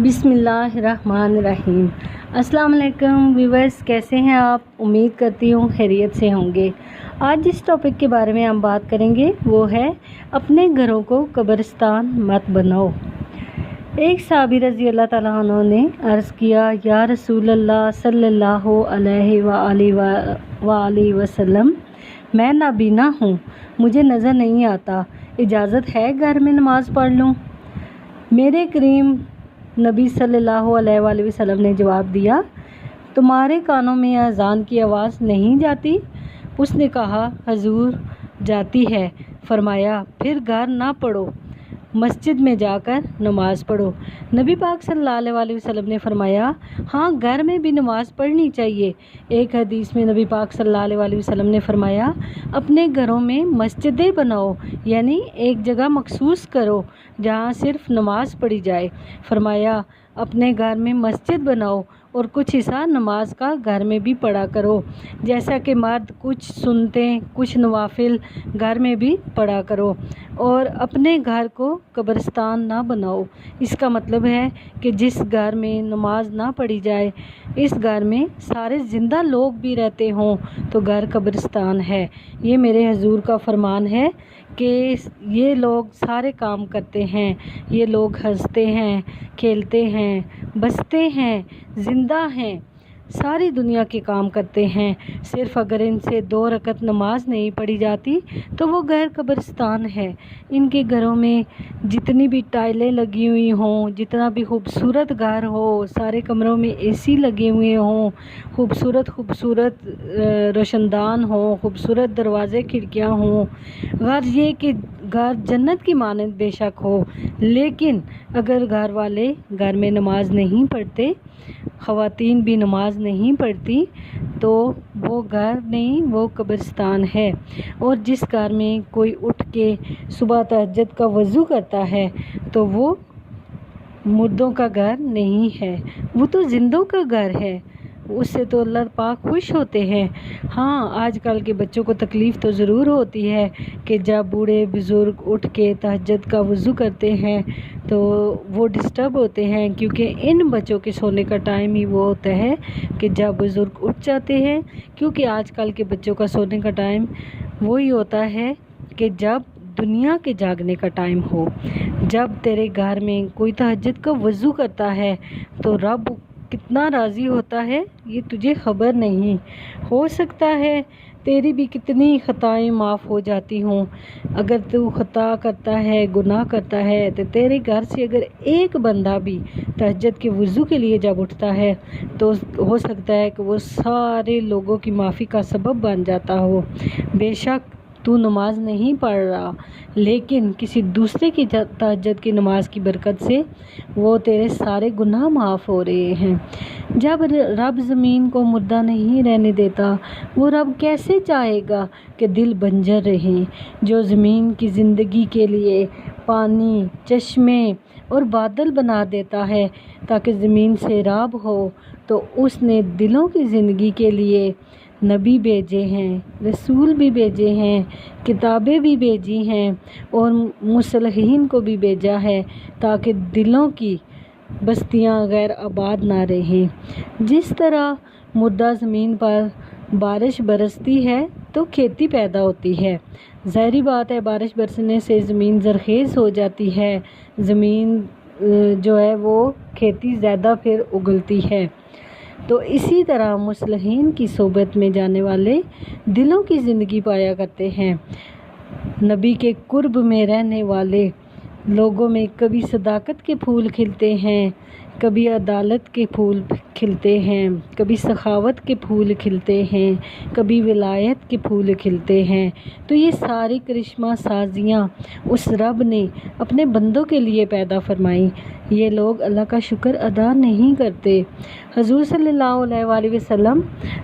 बिस्मिल्लाहिर्रहमानिर्रहीम। अस्सलाम वालेकुम व्यूअर्स, कैसे हैं आप? उम्मीद करती हूँ खैरियत से होंगे। आज जिस टॉपिक के बारे में हम बात करेंगे वो है अपने घरों को कब्रिस्तान मत बनाओ। एक सहाबी रज़ी अल्लाह ताला अन्हु ने अर्ज़ किया, या रसूलल्लाह सल्लल्लाहु अलैहि वसल्लम, मैं नाबीना हूँ, मुझे नज़र नहीं आता, इजाज़त है घर में नमाज़ पढ़ लूँ? मेरे करीम नबी सल्लल्लाहु अलैहि वसल्लम ने जवाब दिया, तुम्हारे कानों में अज़ान की आवाज़ नहीं जाती? उसने कहा, हजूर जाती है। फरमाया, फिर घर ना पढ़ो, मस्जिद में जाकर नमाज़ पढ़ो। नबी पाक सल्लल्लाहु अलैहि वसल्लम ने फरमाया, हाँ, घर में भी नमाज़ पढ़नी चाहिए। एक हदीस में नबी पाक सल्लल्लाहु अलैहि वसल्लम ने फरमाया, अपने घरों में मस्जिदें बनाओ, यानी एक जगह मखसूस करो जहाँ सिर्फ नमाज पढ़ी जाए। फरमाया, अपने घर में मस्जिद बनाओ और कुछ हिस्सा नमाज का घर में भी पढ़ा करो। जैसा कि मर्द कुछ सुनते, कुछ नवाफिल घर में भी पढ़ा करो, और अपने घर को कब्रिस्तान ना बनाओ। इसका मतलब है कि जिस घर में नमाज ना पढ़ी जाए, इस घर में सारे ज़िंदा लोग भी रहते हों तो घर कब्रिस्तान है। ये मेरे हजूर का फरमान है कि ये लोग सारे काम करते हैं, ये लोग हंसते हैं, खेलते हैं, बसते हैं, ज़िंदा हैं, सारी दुनिया के काम करते हैं। सिर्फ़ अगर इनसे 2 रकत नमाज नहीं पढ़ी जाती तो वो घर कब्रिस्तान है। इनके घरों में जितनी भी टाइलें लगी हुई हों, जितना भी खूबसूरत घर हो, सारे कमरों में एसी लगे हुए हों, खूबसूरत रोशनदान हो, खूबसूरत दरवाज़े खिड़कियाँ हों, घर ये कि घर जन्नत की मानद बेशक हो, लेकिन अगर घर वाले घर में नमाज नहीं पढ़ते, ख़वातीन भी नमाज नहीं पढ़ती, तो वो घर नहीं, वो कब्रिस्तान है। और जिस घर में कोई उठ के सुबह तहज्जुद का वज़ू करता है तो वो मुर्दों का घर नहीं है, वो तो जिंदों का घर है। उससे तो अल्लाह पाक खुश होते हैं। हाँ, आजकल के बच्चों को तकलीफ़ तो ज़रूर होती है कि जब बूढ़े बुज़ुर्ग उठ के तहज्जुद का वज़ू करते हैं तो वो डिस्टर्ब होते हैं, क्योंकि इन बच्चों के सोने का टाइम ही वो होता है कि जब बुज़ुर्ग उठ जाते हैं। क्योंकि आजकल के बच्चों का सोने का टाइम वही होता है कि जब दुनिया के जागने का टाइम हो। जब तेरे घर में कोई तहज्जुद का वज़ू करता है तो रब कितना राज़ी होता है, ये तुझे ख़बर नहीं। हो सकता है तेरी भी कितनी ख़ताएँ माफ़ हो जाती हों। अगर तू ख़ता करता है, गुनाह करता है, तो तेरे घर से अगर एक बंदा भी तहज्जुद के वज़ू के लिए जब उठता है तो हो सकता है कि वो सारे लोगों की माफ़ी का सबब बन जाता हो। बेशक तू नमाज नहीं पढ़ रहा, लेकिन किसी दूसरे की तहज्जुद की नमाज की बरकत से वो तेरे सारे गुनाह माफ़ हो रहे हैं। जब रब ज़मीन को मुर्दा नहीं रहने देता, वो रब कैसे चाहेगा कि दिल बंजर रहे? जो ज़मीन की ज़िंदगी के लिए पानी, चश्मे और बादल बना देता है ताकि ज़मीन सैराब हो, तो उसने दिलों की ज़िंदगी के लिए नबी भेजे हैं, रसूल भी भेजे हैं, किताबें भी भेजी हैं और मुसलहीन को भी भेजा है ताकि दिलों की बस्तियां गैर आबाद ना रहें। जिस तरह मुर्दा ज़मीन पर बारिश बरसती है तो खेती पैदा होती है। ज़ाहिरी बात है, बारिश बरसने से ज़मीन ज़रख़ेज़ हो जाती है, ज़मीन जो है वो खेती ज़्यादा फिर उगलती है। तो इसी तरह मुसलहीन की सोबत में जाने वाले दिलों की ज़िंदगी पाया करते हैं। नबी के कुर्ब में रहने वाले लोगों में कभी सदाकत के फूल खिलते हैं, कभी अदालत के फूल खिलते हैं, कभी सखावत के फूल खिलते हैं, कभी विलायत के फूल खिलते हैं। तो ये सारी करिश्मा साजियाँ उस रब ने अपने बंदों के लिए पैदा फरमाई। ये लोग अल्लाह का शुक्र अदा नहीं करते। हजूर सल्लल्लाहु अलैहि वसल्लम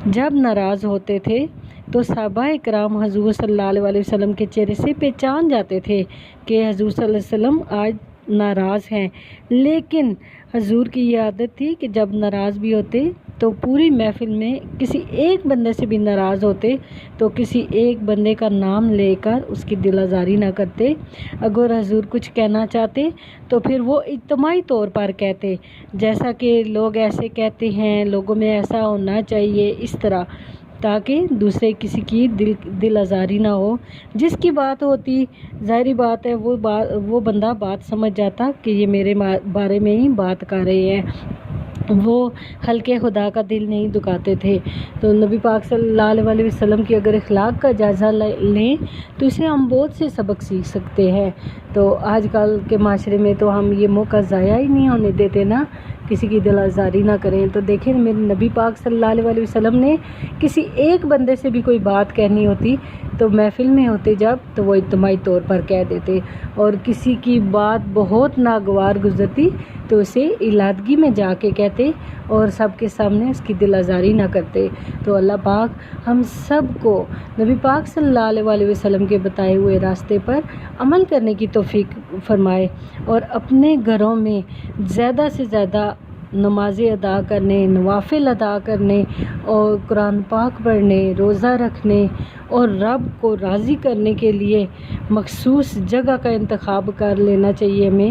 जब नाराज़ होते थे तो सहाबा इकराम हजूर सल्लल्लाहु अलैहि वसल्लम के चेहरे से पहचान जाते थे कि हजूर सल्लल्लाहु अलैहि वसल्लम आज नाराज़ हैं। लेकिन हजूर की ये आदत थी कि जब नाराज़ भी होते تو پوری محفل میں کسی ایک بندے سے بھی ناراض ہوتے تو کسی ایک بندے کا نام لے کر اس کی دل آزاری نہ کرتے۔ اگر حضور کچھ کہنا چاہتے تو پھر وہ اجتماعی طور پر کہتے، جیسا کہ لوگ ایسے کہتے ہیں، لوگوں میں ایسا ہونا چاہیے، اس طرح، تاکہ دوسرے کسی کی دل آزاری نہ ہو۔ جس کی بات ہوتی، ظاہری بات ہے وہ بندہ بات سمجھ جاتا کہ یہ میرے بارے میں ہی بات کر رہے ہیں، وہ خلق خدا کا دل نہیں دکھاتے تھے۔ تو نبی پاک صلی اللہ علیہ وسلم کی اگر اخلاق کا جائزہ لیں تو اسے ہم بہت سے سبق سیکھ سکتے ہیں۔ تو آج کل کے معاشرے میں تو ہم یہ موقع ضائع ہی نہیں ہونے دیتے نا، کسی کی دل آزاری نہ کریں۔ تو دیکھیں میرے نبی پاک صلی اللہ علیہ وسلم نے کسی ایک بندے سے بھی کوئی بات کہنی ہوتی تو محفل میں ہوتے جب تو وہ اجتماعی طور پر کہہ دیتے، اور کسی کی بات بہت ناگوار گزرتی تو اسے علادگی میں جا کے کہتے اور سب کے سامنے اس کی دل آزاری نہ کرتے۔ تو اللہ پاک ہم سب کو نبی پاک صلی اللہ علیہ وسلم کے بتائے ہوئے راستے پر عمل کرنے کی توفیق فرمائے، اور اپنے گھروں میں زیادہ سے زیادہ نمازیں ادا کرنے، نوافل ادا کرنے، اور قرآن پاک پڑھنے، روزہ رکھنے، اور رب کو راضی کرنے کے لیے مخصوص جگہ کا انتخاب کر لینا چاہیے ہمیں،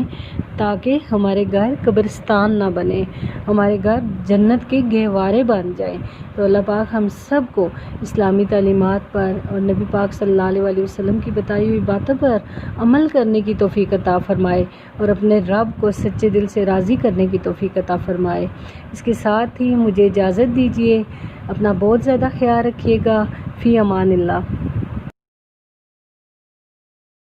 تاکہ ہمارے گھر قبرستان نہ بنے، ہمارے گھر جنت کے گہوارے بن جائیں۔ تو اللہ پاک ہم سب کو اسلامی تعلیمات پر اور نبی پاک صلی اللہ علیہ وسلم کی بتائی ہوئی باتوں پر عمل کرنے کی توفیق عطا فرمائے، اور اپنے رب کو سچے دل سے راضی کرنے کی توفیق عطا فرمائے۔ اس کے ساتھ ہی مجھے اجازت دیجیے، اپنا بہت زیادہ خیال رکھیے گا۔ فی امان اللہ۔